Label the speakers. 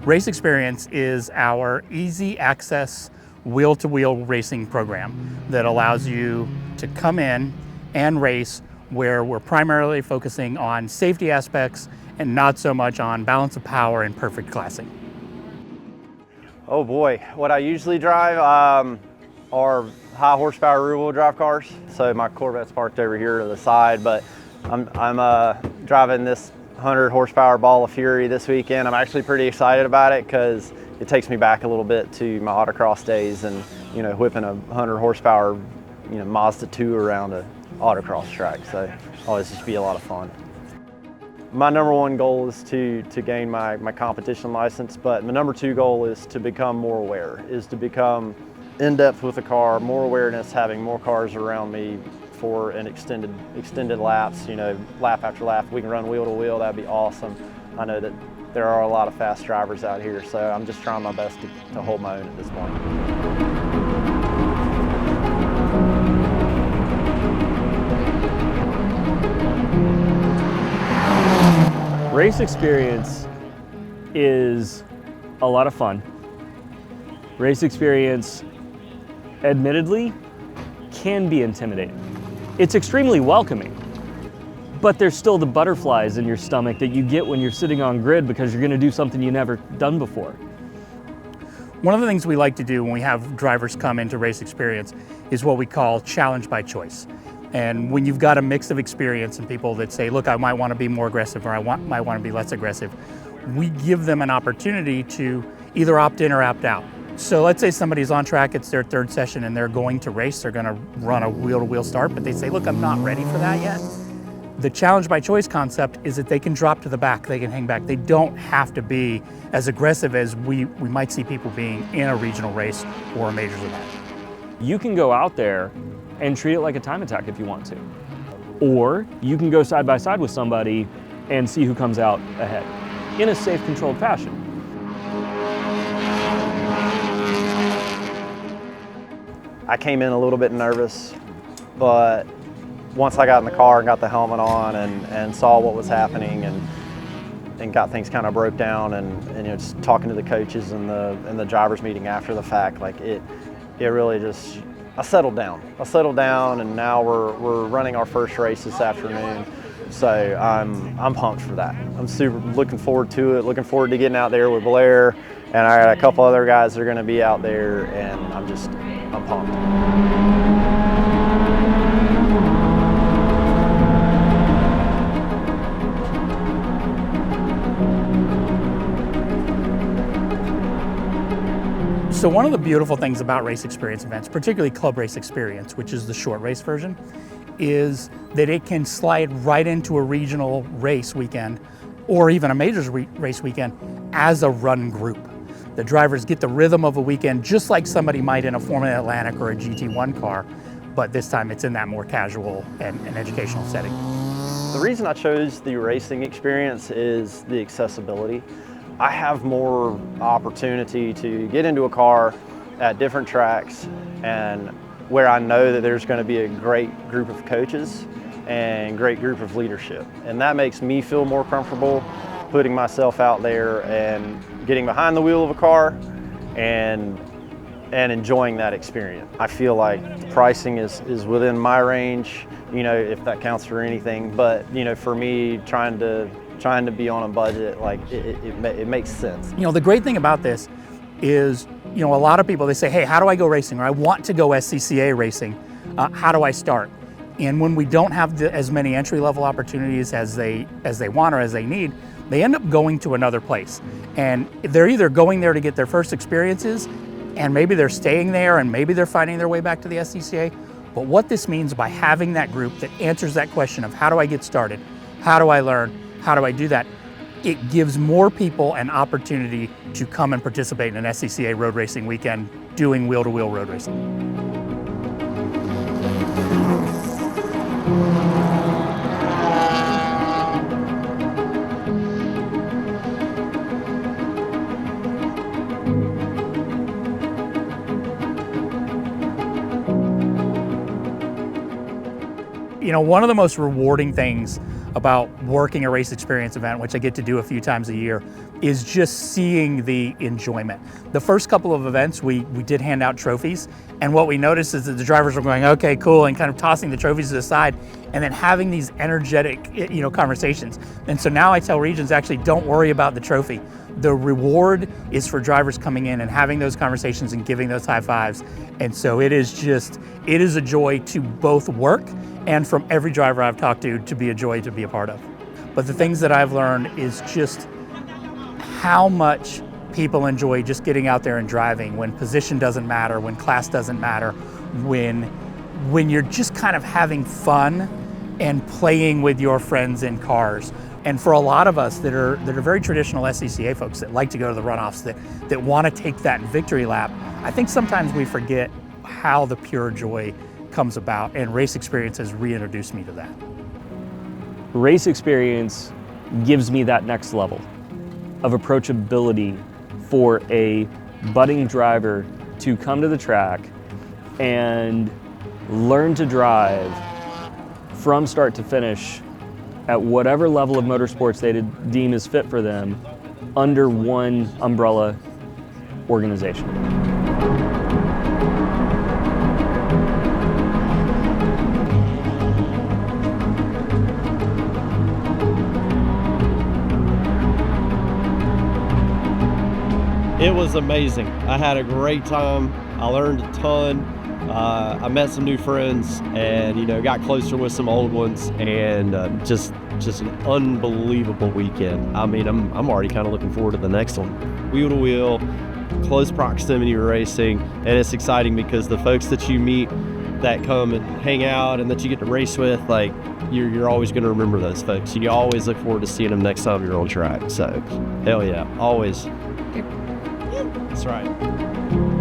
Speaker 1: Race Experience is our easy access wheel-to-wheel racing program that allows you to come in and race where we're primarily focusing on safety aspects and not so much on balance of power and perfect classing.
Speaker 2: Oh boy, what I usually drive are high horsepower rear wheel drive cars. So my Corvette's parked over here to the side, but I'm driving this 100 horsepower Ball of Fury this weekend. I'm actually pretty excited about it because it takes me back a little bit to my autocross days and, you know, whipping a 100 horsepower, you know, Mazda 2 around a autocross track. So always just be a lot of fun. My number one goal is to gain my competition license, but my number two goal is to become more aware, is to become in depth with the car, more awareness, having more cars around me for an extended laps, you know, lap after lap. We can run wheel to wheel, that'd be awesome. I know that there are a lot of fast drivers out here, so I'm just trying my best to hold my own at this point.
Speaker 3: Race Experience is a lot of fun. Race Experience, admittedly, can be intimidating. It's extremely welcoming, but there's still the butterflies in your stomach that you get when you're sitting on grid because you're gonna do something you've never done before.
Speaker 1: One of the things we like to do when we have drivers come into Race Experience is what we call challenge by choice. And when you've got a mix of experience and people that say, look, I might want to be more aggressive or might want to be less aggressive, we give them an opportunity to either opt in or opt out. So let's say somebody's on track, it's their third session and they're going to race, they're going to run a wheel-to-wheel start, but they say, look, I'm not ready for that yet. The challenge by choice concept is that they can drop to the back, they can hang back. They don't have to be as aggressive as we might see people being in a regional race or a majors event.
Speaker 3: You can go out there and treat it like a time attack if you want to. Or you can go side by side with somebody and see who comes out ahead in a safe, controlled fashion.
Speaker 2: I came in a little bit nervous, but once I got in the car and got the helmet on and saw what was happening and got things kind of broke down and you know, just talking to the coaches and the drivers meeting after the fact, like it really just, I settled down and now we're running our first race this afternoon. So I'm pumped for that. I'm super looking forward to it, looking forward to getting out there with Blair, and I got a couple other guys that are gonna be out there, and I'm pumped.
Speaker 1: So one of the beautiful things about Race Experience events, particularly Club Race Experience, which is the short race version, is that it can slide right into a regional race weekend or even a majors race weekend as a run group. The drivers get the rhythm of a weekend just like somebody might in a Formula Atlantic or a GT1 car, but this time it's in that more casual and educational setting.
Speaker 2: The reason I chose the racing experience is the accessibility. I have more opportunity to get into a car at different tracks and where I know that there's going to be a great group of coaches and great group of leadership. And that makes me feel more comfortable putting myself out there and getting behind the wheel of a car and enjoying that experience. I feel like the pricing is within my range, you know, if that counts for anything. But, you know, for me, trying to be on a budget, like it makes sense.
Speaker 1: You know, the great thing about this is, you know, a lot of people, they say, hey, how do I go racing? Or I want to go SCCA racing. How do I start? And when we don't have as many entry-level opportunities as they want or as they need, they end up going to another place. And they're either going there to get their first experiences, and maybe they're staying there, and maybe they're finding their way back to the SCCA. But what this means by having that group that answers that question of how do I get started? How do I learn? How do I do that? It gives more people an opportunity to come and participate in an SCCA road racing weekend doing wheel-to-wheel road racing. You know, one of the most rewarding things about working a race experience event, which I get to do a few times a year, is just seeing the enjoyment. The first couple of events, we did hand out trophies, and what we noticed is that the drivers were going, okay, cool, and kind of tossing the trophies to the side, and then having these energetic, conversations. And so now I tell regions, actually, don't worry about the trophy. The reward is for drivers coming in and having those conversations and giving those high fives. And so it is a joy to both work and from every driver I've talked to be a joy to be a part of. But the things that I've learned is just how much people enjoy just getting out there and driving when position doesn't matter, when class doesn't matter, when you're just kind of having fun and playing with your friends in cars. And for a lot of us that are very traditional SCCA folks that like to go to the runoffs, that want to take that victory lap, I think sometimes we forget how the pure joy comes about, and race experience has reintroduced me to that.
Speaker 3: Race experience gives me that next level of approachability for a budding driver to come to the track and learn to drive from start to finish at whatever level of motorsports they deem is fit for them under one umbrella organization.
Speaker 4: It was amazing. I had a great time. I learned a ton. I met some new friends, and got closer with some old ones, and just an unbelievable weekend. I mean, I'm already kind of looking forward to the next one. Wheel to wheel, close proximity racing, and it's exciting because the folks that you meet that come and hang out and that you get to race with, like you're always going to remember those folks, and you always look forward to seeing them next time you're on track. So, hell yeah, always. That's right.